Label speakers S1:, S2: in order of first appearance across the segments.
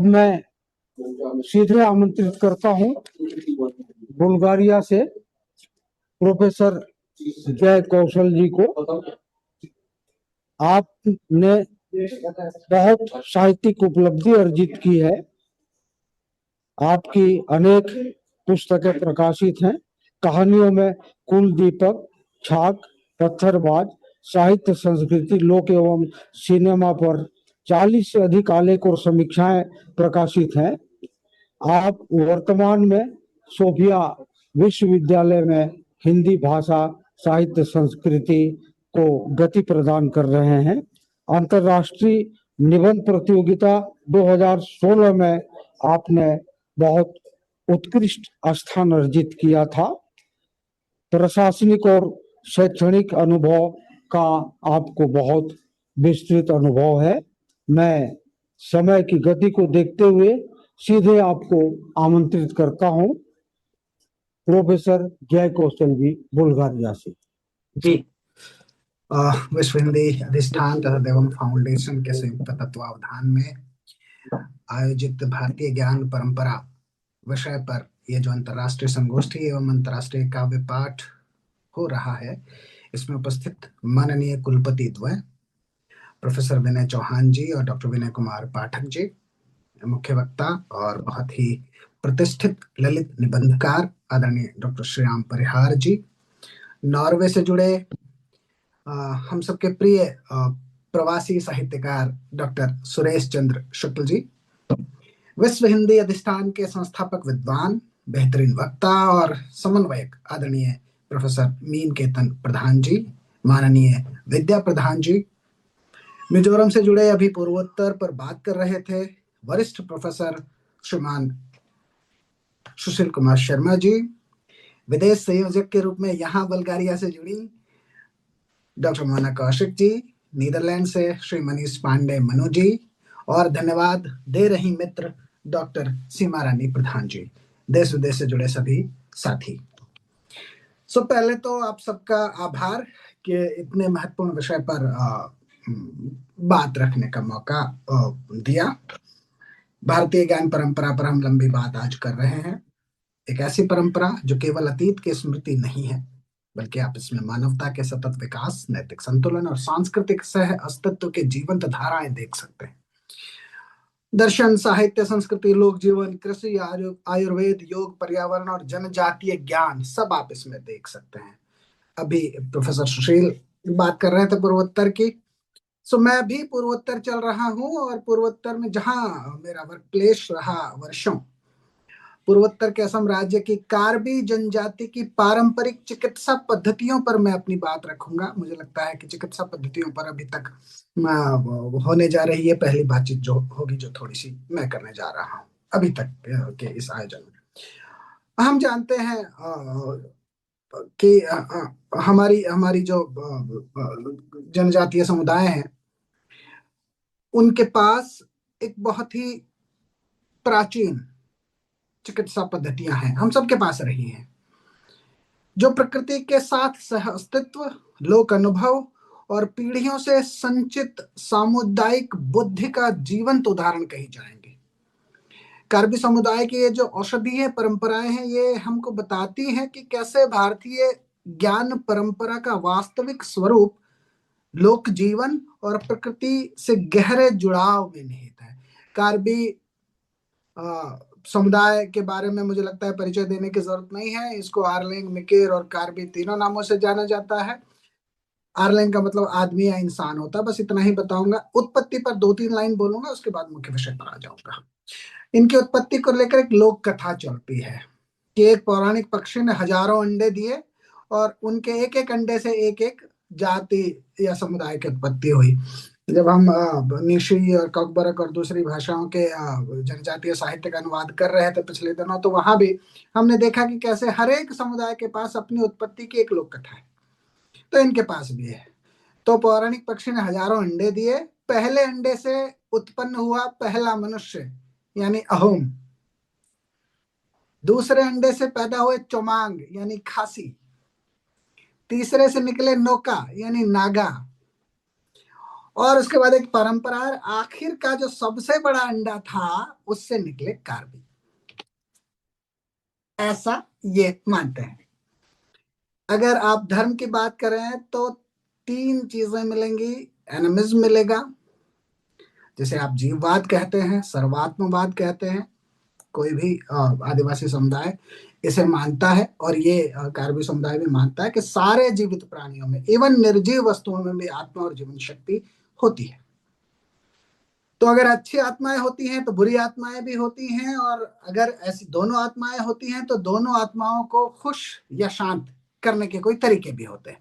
S1: मैं सीधे आमंत्रित करता हूं बुल्गारिया से प्रोफेसर जय कौशल जी को। आपने बहुत साहित्यिक उपलब्धि अर्जित की है। आपकी अनेक पुस्तकें प्रकाशित हैं। कहानियों में कुलदीपक, छाक, पत्थरबाज, साहित्य संस्कृति, लोक एवं सिनेमा पर 40 से अधिक आलेख और समीक्षाएं प्रकाशित हैं। आप वर्तमान में सोफिया विश्वविद्यालय में हिंदी भाषा साहित्य संस्कृति को गति प्रदान कर रहे हैं। अंतर्राष्ट्रीय निबंध प्रतियोगिता 2016 में आपने बहुत उत्कृष्ट स्थान अर्जित किया था। प्रशासनिक और शैक्षणिक अनुभव का आपको बहुत विस्तृत अनुभव है। मैं समय की गति को देखते हुए सीधे आपको आमंत्रित करता हूं प्रोफेसर जय कौशल जी बुल्गारिया से।
S2: जी, विश्व हिंदी अधिष्ठान तथा देवम फाउंडेशन के संयुक्त तत्वावधान में आयोजित भारतीय ज्ञान परंपरा विषय पर यह जो अंतर्राष्ट्रीय संगोष्ठी एवं अंतर्राष्ट्रीय काव्य पाठ हो रहा है, इसमें उपस्थित माननीय कुलपति द्वय प्रोफेसर विनय चौहान जी और डॉक्टर विनय कुमार पाठक जी, मुख्य वक्ता और बहुत ही प्रतिष्ठित ललित निबंधकार आदरणीय डॉक्टर श्रीराम परिहार जी, नॉर्वे से जुड़े हम सबके प्रिय प्रवासी साहित्यकार डॉक्टर सुरेश चंद्र शुक्ल जी, विश्व हिंदी अधिष्ठान के संस्थापक विद्वान, बेहतरीन वक्ता और समन्वयक आदरणीय प्रोफेसर मीन केतन प्रधान जी, माननीय विद्या प्रधान जी, मिजोरम से जुड़े अभी पूर्वोत्तर पर बात कर रहे थे वरिष्ठ प्रोफेसर श्रीमान सुशील कुमार शर्मा जी, विदेश संयोजक के रूप में यहाँ बुल्गारिया से जुड़ी डॉक्टर मोना कौशिक जी, नीदरलैंड से श्री मनीष पांडे मनु जी, और धन्यवाद दे रही मित्र डॉक्टर सीमा रानी प्रधान जी, देश विदेश से जुड़े सभी साथी। पहले तो आप सबका आभार कि इतने महत्वपूर्ण विषय पर बात रखने का मौका दिया। भारतीय ज्ञान परंपरा पर हम लंबी बात आज कर रहे हैं। एक ऐसी परंपरा जो केवल अतीत की स्मृति नहीं है, बल्कि आप इसमें मानवता के सतत विकास, नैतिक संतुलन और सांस्कृतिक सह अस्तित्व के जीवंत धाराएं देख सकते हैं। दर्शन, साहित्य, संस्कृति, लोक जीवन, कृषि, आयुर्वेद, योग, पर्यावरण और जनजातीय ज्ञान सब आप इसमें देख सकते हैं। अभी प्रोफेसर सुशील बात कर रहे थे पूर्वोत्तर की। मैं भी पूर्वोत्तर चल रहा हूँ और पूर्वोत्तर में जहाँ मेरा वर्क प्लेस रहा वर्षों, पूर्वोत्तर के असम राज्य की कार्बी जनजाति की पारंपरिक चिकित्सा पद्धतियों पर मैं अपनी बात रखूंगा। मुझे लगता है कि चिकित्सा पद्धतियों पर अभी तक होने जा रही है पहली बातचीत जो होगी, जो थोड़ी सी मैं करने जा रहा हूँ अभी तक के इस आयोजन में। हम जानते हैं कि हमारी जो जनजातीय समुदाय हैं, उनके पास एक बहुत ही प्राचीन चिकित्सा पद्धतियां हैं, हम सबके पास रही हैं, जो प्रकृति के साथ सह अस्तित्व, लोक अनुभव और पीढ़ियों से संचित सामुदायिक बुद्धि का जीवंत उदाहरण कही जाएंगे। कार्बी समुदाय की ये जो औषधीय परंपराएं हैं, ये हमको बताती हैं कि कैसे भारतीय ज्ञान परंपरा का वास्तविक स्वरूप लोक जीवन और प्रकृति से गहरे जुड़ाव में निहित है। कार्बी समुदाय के बारे में मुझे लगता है परिचय देने की जरूरत नहीं है। इसको आर्लेंग, मिकेर और कार्बी तीनों नामों से जाना जाता है। आर्लेंग का मतलब आदमी या इंसान होता है। बस इतना ही बताऊंगा। उत्पत्ति पर 2-3 लाइन बोलूंगा, उसके बाद मुख्य विषय पर आ जाऊंगा। इनकी उत्पत्ति को लेकर एक लोक कथा चलती है कि एक पौराणिक पक्षी ने हजारों अंडे दिए और उनके एक एक अंडे से एक एक जाति या समुदाय की उत्पत्ति हुई। जब हम निशी और ककबरक और दूसरी भाषाओं के जनजातीय साहित्य का अनुवाद कर रहे थे पिछले दिनों, तो वहां भी हमने देखा कि कैसे हर एक समुदाय के पास अपनी उत्पत्ति की एक लोक कथा है, तो इनके पास भी है। तो पौराणिक पक्षी ने हजारों अंडे दिए। पहले अंडे से उत्पन्न हुआ पहला मनुष्य यानी अहोम। दूसरे अंडे से पैदा हुए चोमांग यानी खासी। तीसरे से निकले नोका यानी नागा। और उसके बाद एक परंपरा, आखिर का जो सबसे बड़ा अंडा था उससे निकले कार्बी, ऐसा ये मानते हैं। अगर आप धर्म की बात करें तो तीन चीजें मिलेंगी। एनिमिज्म मिलेगा, जिसे आप जीववाद कहते हैं, सर्वात्मवाद कहते हैं। कोई भी आदिवासी समुदाय इसे मानता है, और ये कार्बी समुदाय भी मानता है कि सारे जीवित प्राणियों में, इवन निर्जीव वस्तुओं में भी आत्मा और जीवन शक्ति होती है। तो अगर अच्छी आत्माएं होती हैं तो बुरी आत्माएं भी होती हैं, और अगर ऐसी दोनों आत्माएं होती हैं तो दोनों आत्माओं को खुश या शांत करने के कोई तरीके भी होते हैं।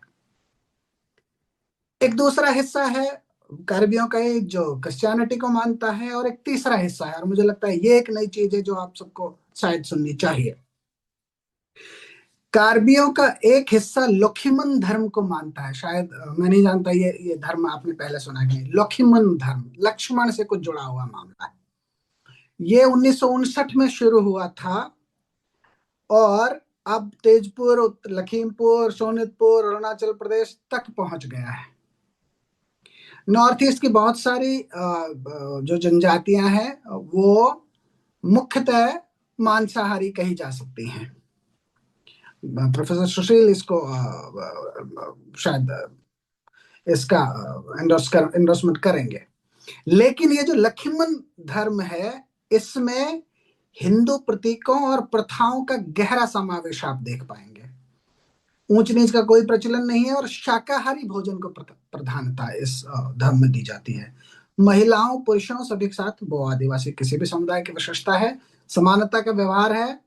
S2: एक दूसरा हिस्सा है कार्बियों का, एक जो क्रिश्चियनिटी को मानता है, और एक तीसरा हिस्सा है, और मुझे लगता है ये एक नई चीज है जो आप सबको शायद सुननी चाहिए। कार्बियों का एक हिस्सा लोखिमन धर्म को मानता है। शायद मैं नहीं जानता ये धर्म आपने पहले सुना कि नहीं। लोखिमन धर्म लक्ष्मण से कुछ जुड़ा हुआ मामला है। ये 1959 में शुरू हुआ था, और अब तेजपुर, लखीमपुर, सोनितपुर, अरुणाचल प्रदेश तक पहुंच गया है। नॉर्थ ईस्ट की बहुत सारी जो जनजातियां हैं वो मुख्यतः मांसाहारी कही जा सकती हैं। प्रोफेसर सुशील इसको शायद इसका एंडोर्समेंट करेंगे। लेकिन ये जो लखीमन धर्म है, इसमें हिंदू प्रतीकों और प्रथाओं का गहरा समावेश आप देख पाएंगे। ऊंच नीच का कोई प्रचलन नहीं है, और शाकाहारी भोजन को प्रधानता इस धर्म में दी जाती है। महिलाओं पुरुषों सभी के साथ, वो आदिवासी किसी भी समुदाय की विशेषता है, समानता का व्यवहार है।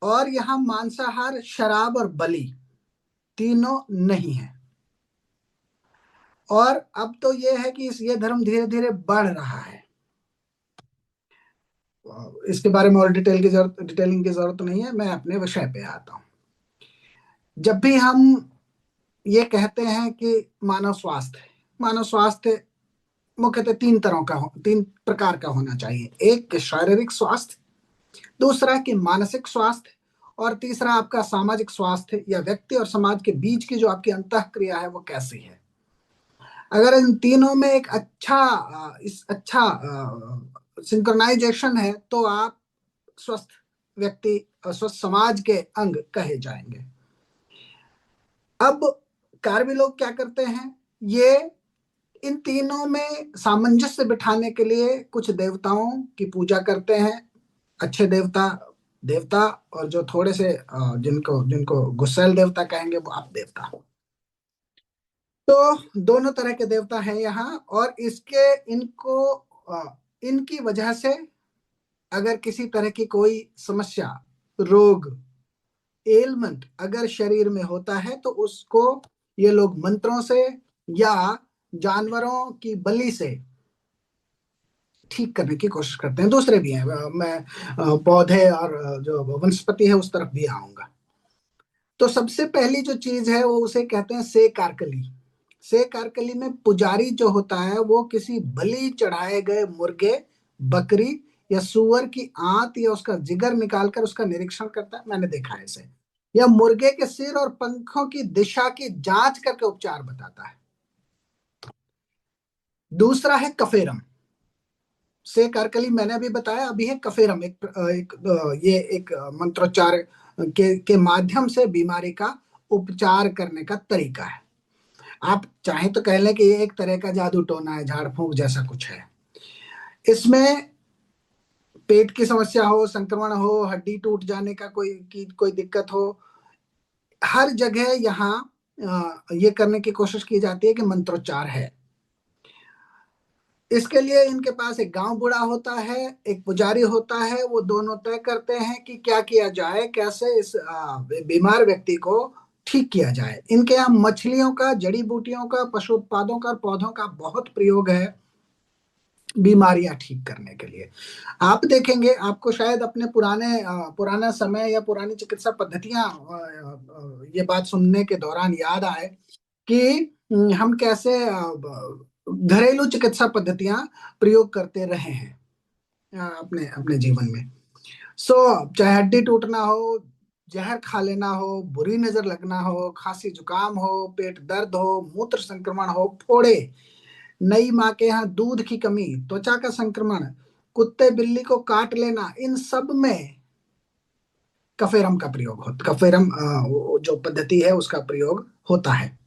S2: और यहाँ मांसाहार, शराब और बलि तीनों नहीं है। और अब तो ये है कि ये धर्म धीरे धीरे बढ़ रहा है। इसके बारे में और डिटेलिंग की जरूरत नहीं है, मैं अपने विषय पे आता हूँ। जब भी हम ये कहते हैं कि मानव स्वास्थ्य मुख्यतः तीन प्रकार का होना चाहिए। एक शारीरिक स्वास्थ्य, दूसरा कि मानसिक स्वास्थ्य, और तीसरा आपका सामाजिक स्वास्थ्य, या व्यक्ति और समाज के बीच की जो आपकी अंतःक्रिया है वो कैसी है। अगर इन तीनों में एक अच्छा सिंक्रोनाइजेशन है तो आप स्वस्थ व्यक्ति और स्वस्थ समाज के अंग कहे जाएंगे। अब कार्बी लोग क्या करते हैं, ये इन तीनों में सामंजस्य बिठाने के लिए कुछ देवताओं की पूजा करते हैं। अच्छे देवता और जो थोड़े से जिनको जिनको गुस्सैल देवता कहेंगे वो आप देवता। तो दोनों तरह के देवता हैं यहाँ, और इनकी वजह से अगर किसी तरह की कोई समस्या, रोग, एलमेंट अगर शरीर में होता है तो उसको ये लोग मंत्रों से या जानवरों की बलि से ठीक करने की कोशिश करते हैं। दूसरे भी हैं, मैं पौधे और जो वनस्पति है उस तरफ भी आऊंगा। तो सबसे पहली जो चीज है वो उसे कहते हैं से कारकली। से कारकली में पुजारी जो होता है वो किसी बलि चढ़ाए गए मुर्गे, बकरी या सुअर की आंत या उसका जिगर निकालकर उसका निरीक्षण करता है। मैंने देखा है इसे। या मुर्गे के सिर और पंखों की दिशा की जांच करके उपचार बताता है। दूसरा है कफेरम। से कारकली मैंने अभी बताया, अभी है कफेरम। ये एक मंत्रोच्चार के माध्यम से बीमारी का उपचार करने का तरीका है। आप चाहे तो कह लें कि ये एक तरह का जादू टोना है, झाड़ फूंक जैसा कुछ है। इसमें पेट की समस्या हो, संक्रमण हो, हड्डी टूट जाने का कोई दिक्कत हो, हर जगह यहाँ ये करने की कोशिश की जाती है कि मंत्रोच्चार है। इसके लिए इनके पास एक गांव बूढ़ा होता है, एक पुजारी होता है। वो दोनों तय करते हैं कि क्या किया जाए, कैसे इस बीमार व्यक्ति को ठीक किया जाए। इनके यहाँ मछलियों का, जड़ी बूटियों का, पशु उत्पादों का, पौधों का बहुत प्रयोग है बीमारियां ठीक करने के लिए। आप देखेंगे, आपको शायद अपने पुराना समय या पुरानी चिकित्सा पद्धतियां ये बात सुनने के दौरान याद आए कि हम कैसे घरेलू चिकित्सा पद्धतियां प्रयोग करते रहे हैं अपने अपने जीवन में। चाहे हड्डी टूटना हो, जहर खा लेना हो, बुरी नजर लगना हो, खांसी जुकाम हो, पेट दर्द हो, मूत्र संक्रमण हो, फोड़े, नई माँ के यहाँ दूध की कमी, त्वचा का संक्रमण, कुत्ते बिल्ली को काट लेना, इन सब में कफेरम का प्रयोग होता, कफेरम जो पद्धति है उसका प्रयोग होता है।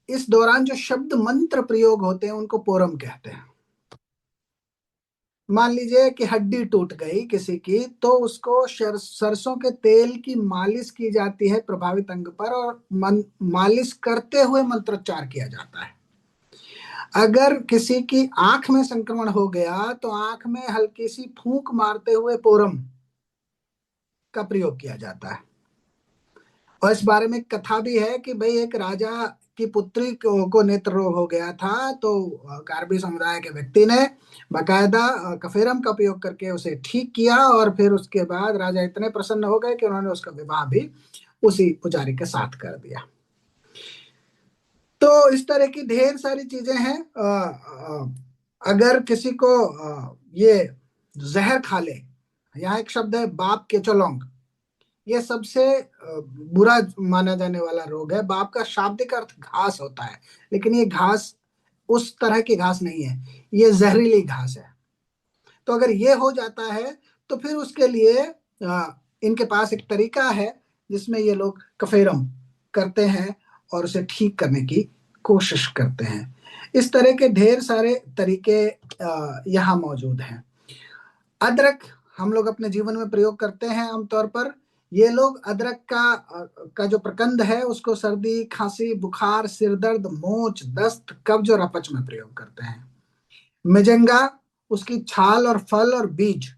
S2: इस दौरान जो शब्द मंत्र प्रयोग होते हैं उनको पोरम कहते हैं। मान लीजिए कि हड्डी टूट गई किसी की, तो उसको सरसों के तेल की मालिश की जाती है प्रभावित अंग पर, और मालिश करते हुए मंत्रोच्चार किया जाता है। अगर किसी की आंख में संक्रमण हो गया तो आंख में हल्की सी फूंक मारते हुए पोरम का प्रयोग किया जाता है। और इस बारे में कथा भी है कि भाई एक राजा की पुत्री को नेत्र रोग हो गया था, तो कार्बी समुदाय के व्यक्ति ने बाकायदा कफेरम का प्रयोग करके उसे ठीक किया, और फिर उसके बाद राजा इतने प्रसन्न हो गए कि उन्होंने उसका विवाह भी उसी पुजारी के साथ कर दिया। तो इस तरह की ढेर सारी चीजें हैं। अगर किसी को ये जहर खा ले, यहाँ एक शब्द है बाप के चौलोंग, ये सबसे बुरा माना जाने वाला रोग है। बाप का शाब्दिक अर्थ घास होता है, लेकिन ये घास उस तरह की घास नहीं है, ये जहरीली घास है। तो अगर ये हो जाता है तो फिर उसके लिए इनके पास एक तरीका है जिसमें ये लोग कफेरम करते हैं और उसे ठीक करने की कोशिश करते हैं। इस तरह के ढेर सारे तरीके यहाँ मौजूद हैं। अदरक हम लोग अपने जीवन में प्रयोग करते हैं आमतौर पर। ये लोग अदरक का जो प्रकंद है उसको सर्दी, खांसी, बुखार, सिर दर्द, मोच, दस्त, कब्ज और अपच में प्रयोग करते हैं। मिजेंगा, उसकी छाल और फल और बीज,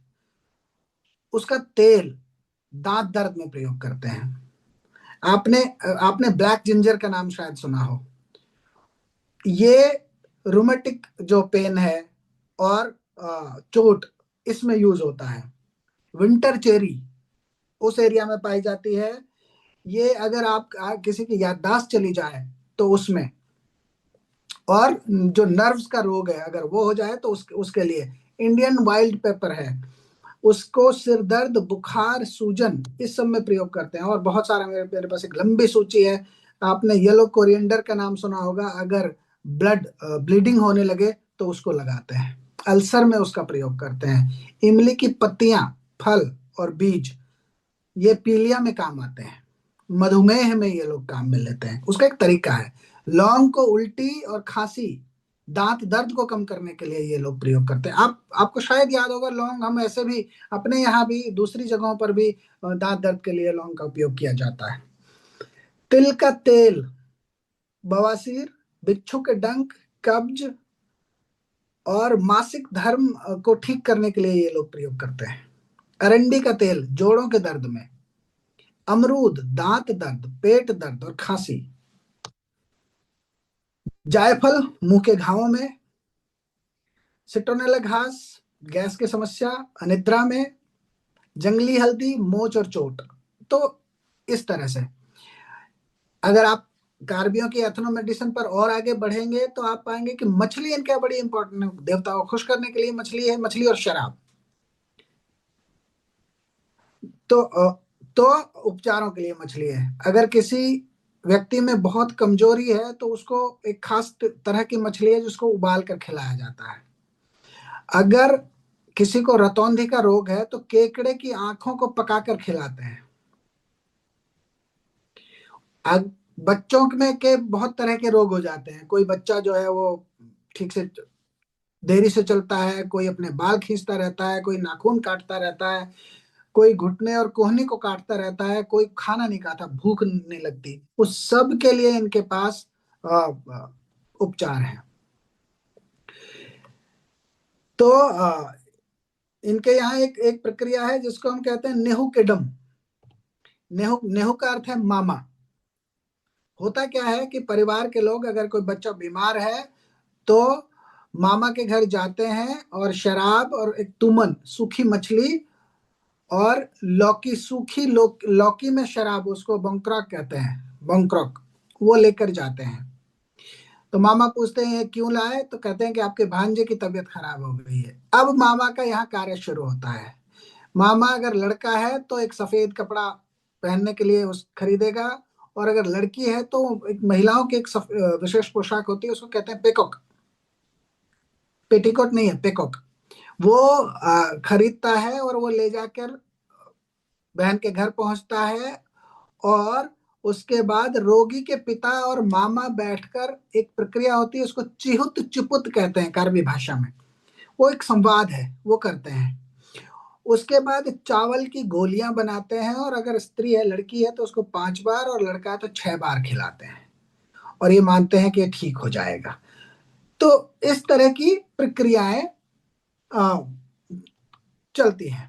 S2: उसका तेल दांत दर्द में प्रयोग करते हैं। आपने आपने ब्लैक जिंजर का नाम शायद सुना हो। ये रूमेटिक जो पेन है और चोट, इसमें यूज होता है। विंटर चेरी उस एरिया में पाई जाती है। ये अगर आप किसी की याददाश्त चली जाए तो उसमें, और जो नर्व्स का रोग है अगर वो हो जाए तो उसके लिए इंडियन वाइल्ड पेपर है, उसको सिर दर्द, बुखार, सूजन, इस सब में प्रयोग करते हैं। और बहुत सारा मेरे पास एक लंबी सूची है। आपने येलो कोरिएंडर का नाम सुना होगा, अगर ब्लीडिंग होने लगे तो उसको लगाते हैं। अल्सर में उसका प्रयोग करते हैं। इमली की पत्तियां, फल और बीज ये पीलिया में काम आते हैं। मधुमेह में ये लोग काम में लेते हैं। उसका एक तरीका है। लौंग को उल्टी और खांसी, दांत दर्द को कम करने के लिए ये लोग प्रयोग करते हैं। आपको शायद याद होगा, लौंग हम ऐसे भी अपने यहाँ भी दूसरी जगहों पर भी दांत दर्द के लिए लौंग का उपयोग किया जाता है। तिल का तेल बवासीर, बिच्छू के डंक, कब्ज और मासिक धर्म को ठीक करने के लिए ये लोग प्रयोग करते हैं। अरंडी का तेल जोड़ों के दर्द में, अमरूद दांत दर्द, पेट दर्द और खांसी, जायफल मुंह के घावों में, सिट्रोनेला घास गैस की समस्या, अनिद्रा में, जंगली हल्दी मोच और चोट। तो इस तरह से अगर आप कार्बियों की एथनो मेडिसिन पर और आगे बढ़ेंगे तो आप पाएंगे कि मछली इनका बड़ी इंपॉर्टेंट है। देवताओं को खुश करने के लिए मछली है, मछली और शराब। तो उपचारों के लिए मछली है। अगर किसी व्यक्ति में बहुत कमजोरी है तो उसको एक खास तरह की मछली है जिसको उबाल कर खिलाया जाता है। अगर किसी को रतौंधी का रोग है तो केकड़े की आंखों को पकाकर खिलाते हैं। बच्चों में के बहुत तरह के रोग हो जाते हैं। कोई बच्चा जो है वो ठीक से देरी से चलता है, कोई अपने बाल खींचता रहता है, कोई नाखून काटता रहता है, कोई घुटने और कोहनी को काटता रहता है, कोई खाना नहीं खाता, भूख नहीं लगती। उस सब के लिए इनके पास उपचार है। तो इनके यहाँ एक प्रक्रिया है जिसको हम कहते हैं नेहू केडम। नेहू का अर्थ है मामा। होता क्या है कि परिवार के लोग, अगर कोई बच्चा बीमार है तो मामा के घर जाते हैं और शराब और एक तुमन, सूखी मछली और लौकी, सूखी लौकी में शराब, उसको बंक्रॉक कहते हैं, बंक्रॉक, वो लेकर जाते हैं। तो मामा पूछते हैं क्यों लाए, तो कहते हैं कि आपके भांजे की तबीयत खराब हो गई है। अब मामा का यहाँ कार्य शुरू होता है। मामा अगर लड़का है तो एक सफेद कपड़ा पहनने के लिए उस खरीदेगा, और अगर लड़की है तो एक महिलाओं की एक विशेष पोशाक होती है, उसको कहते हैं पेकॉक। पेटीकोट नहीं है, पेकॉक। वो खरीदता है और वो ले जाकर बहन के घर पहुंचता है, और उसके बाद रोगी के पिता और मामा बैठकर एक प्रक्रिया होती है, उसको चिहुत चिपुत कहते हैं कार्बी भाषा में। वो एक संवाद है, वो करते हैं। उसके बाद चावल की गोलियां बनाते हैं, और अगर स्त्री है, लड़की है, तो उसको 5 बार, और लड़का है तो 6 बार खिलाते हैं, और ये मानते हैं कि ये ठीक हो जाएगा। तो इस तरह की प्रक्रियाएं चलती हैं।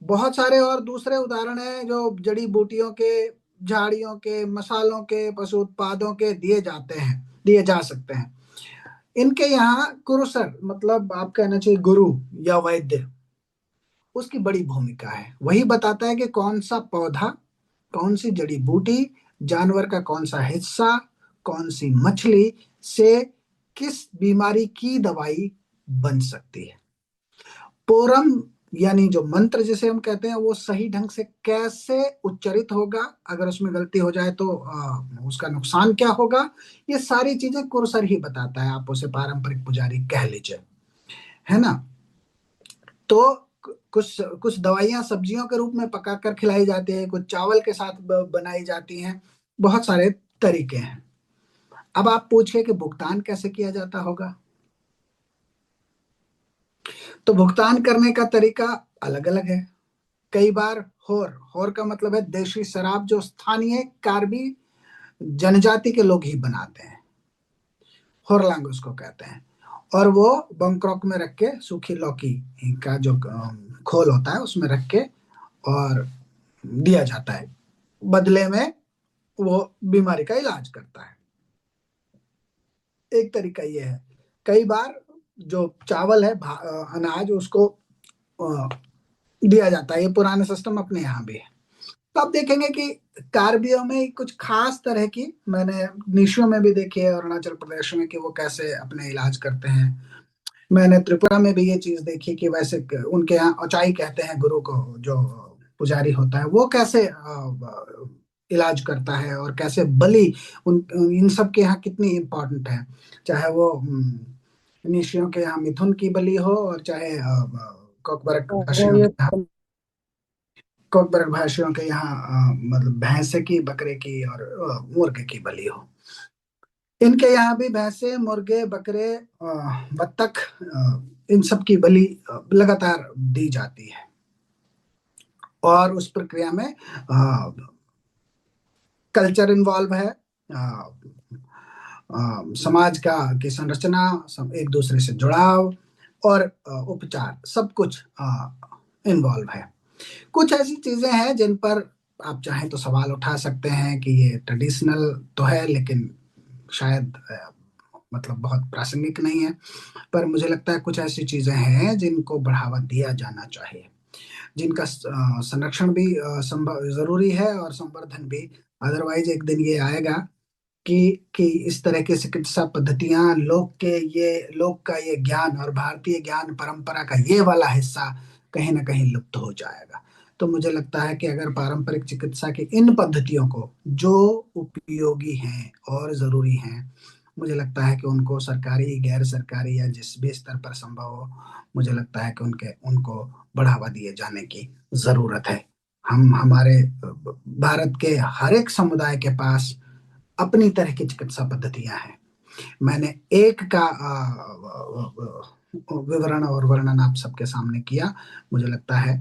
S2: बहुत सारे और दूसरे उदाहरण हैं जो जड़ी बूटियों के, झाड़ियों के, मसालों के, पशु उत्पादों के दिए जा सकते हैं। इनके यहाँ कुरुसर, मतलब आप कहना चाहिए गुरु या वैद्य, उसकी बड़ी भूमिका है। वही बताता है कि कौन सा पौधा, कौन सी जड़ी बूटी, जानवर का कौन सा हिस्सा, कौन सी मछली से किस बीमारी की दवाई बन सकती है। पोरम यानी जो मंत्र जिसे हम कहते हैं, वो सही ढंग से कैसे उच्चारित होगा, अगर उसमें गलती हो जाए तो उसका नुकसान क्या होगा, ये सारी चीजें कुरसर ही बताता है। आप उसे पारंपरिक पुजारी कह लीजिए, है ना। तो कुछ कुछ दवाइयां सब्जियों के रूप में पकाकर खिलाई जाती है, कुछ चावल के साथ बनाई जाती हैं। बहुत सारे तरीके हैं। अब आप पूछिए कि भुगतान कैसे किया जाता होगा। तो भुगतान करने का तरीका अलग अलग है। कई बार होर का मतलब है देशी शराब, जो स्थानीय कार्बी जनजाति के लोग ही बनाते हैं, होरलांग उसको कहते हैं। और वो बंकरॉक में रख के, सूखी लौकी का जो खोल होता है उसमें रख के और दिया जाता है, बदले में वो बीमारी का इलाज करता है। एक तरीका ये है। कई बार जो चावल है, अनाज, उसको दिया जाता है। ये पुराने सिस्टम अपने यहाँ भी है। तो आप देखेंगे कि कार्बियों में कुछ खास तरह की, मैंने निशियों में भी देखी है, अरुणाचल प्रदेश में, कि वो कैसे अपने इलाज करते हैं। मैंने त्रिपुरा में भी ये चीज देखी कि वैसे उनके यहाँ औचाई कहते हैं गुरु को, जो पुजारी होता है, वो कैसे इलाज करता है, और कैसे बलि इन सब के यहाँ कितनी इम्पोर्टेंट है। चाहे वो निशियों के यहाँ मिथुन की बलि हो, और चाहे कोकबरक
S1: तो
S2: भाषियों
S1: ये
S2: के यहाँ, कोकबरक भाषियों के यहाँ मतलब भैंसे की, बकरे की और मुर्गे की बलि हो। इनके यहाँ भी भैंसे, मुर्गे, बकरे, बत्तख, इन सब की बलि लगातार दी जाती है। और उस प्रक्रिया में कल्चर इन्वॉल्व है, समाज का की संरचना, एक दूसरे से जुड़ाव और उपचार, सब कुछ इन्वॉल्व है। कुछ ऐसी चीजें हैं जिन पर आप चाहें तो सवाल उठा सकते हैं कि ये ट्रेडिशनल तो है, लेकिन शायद मतलब बहुत प्रासंगिक नहीं है। पर मुझे लगता है कुछ ऐसी चीजें हैं जिनको बढ़ावा दिया जाना चाहिए, जिनका संरक्षण भी जरूरी है, और संवर्धन भी। अदरवाइज एक दिन ये आएगा कि इस तरह की चिकित्सा पद्धतियां, लोक का ये ज्ञान और भारतीय ज्ञान परंपरा का ये वाला हिस्सा कहीं ना कहीं लुप्त हो जाएगा। तो मुझे लगता है कि अगर पारंपरिक चिकित्सा की इन पद्धतियों को, जो उपयोगी हैं और जरूरी हैं, मुझे लगता है कि उनको सरकारी, गैर सरकारी या जिस भी स्तर पर संभव हो, मुझे लगता है कि उनको बढ़ावा दिए जाने की जरूरत है। हमारे भारत के हर एक समुदाय के पास अपनी तरह की चिकित्सा पद्धतियां हैं। मैंने एक का विवरण और वर्णन आप सबके सामने किया। मुझे लगता है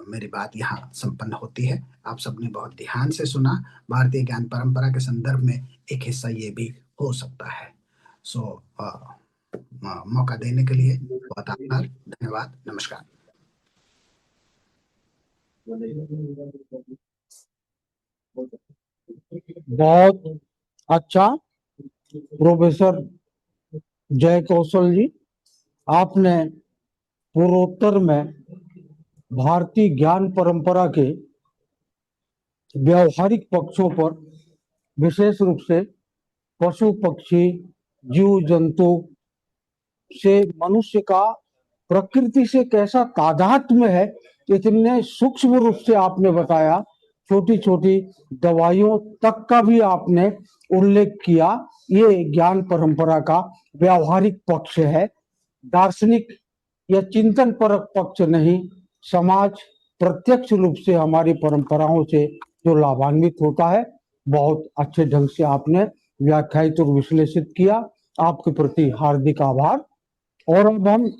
S2: मेरी बात यहाँ संपन्न होती है। आप सबने बहुत ध्यान से सुना। भारतीय ज्ञान परंपरा के संदर्भ में एक हिस्सा ये भी हो सकता है। सो मौका देने के लिए बहुत आभार, धन्यवाद, नमस्कार।
S1: बहुत अच्छा प्रोफेसर जय कौशल जी, आपने पूर्वोत्तर में भारतीय ज्ञान परंपरा के व्यवहारिक पक्षों पर, विशेष रूप से पशु पक्षी जीव जंतु से मनुष्य का प्रकृति से कैसा तादात्म्य है, इतने सूक्ष्म रूप से आपने बताया छोटी छोटी दवाइयों तक का भी आपने उल्लेख किया। ये ज्ञान परंपरा का व्यावहारिक पक्ष है, दार्शनिक या चिंतन परक पक्ष नहीं। समाज प्रत्यक्ष रूप से हमारी परंपराओं से जो लाभान्वित होता है, बहुत अच्छे ढंग से आपने व्याख्यायित और विश्लेषित किया। आपके प्रति हार्दिक आभार। और अब हम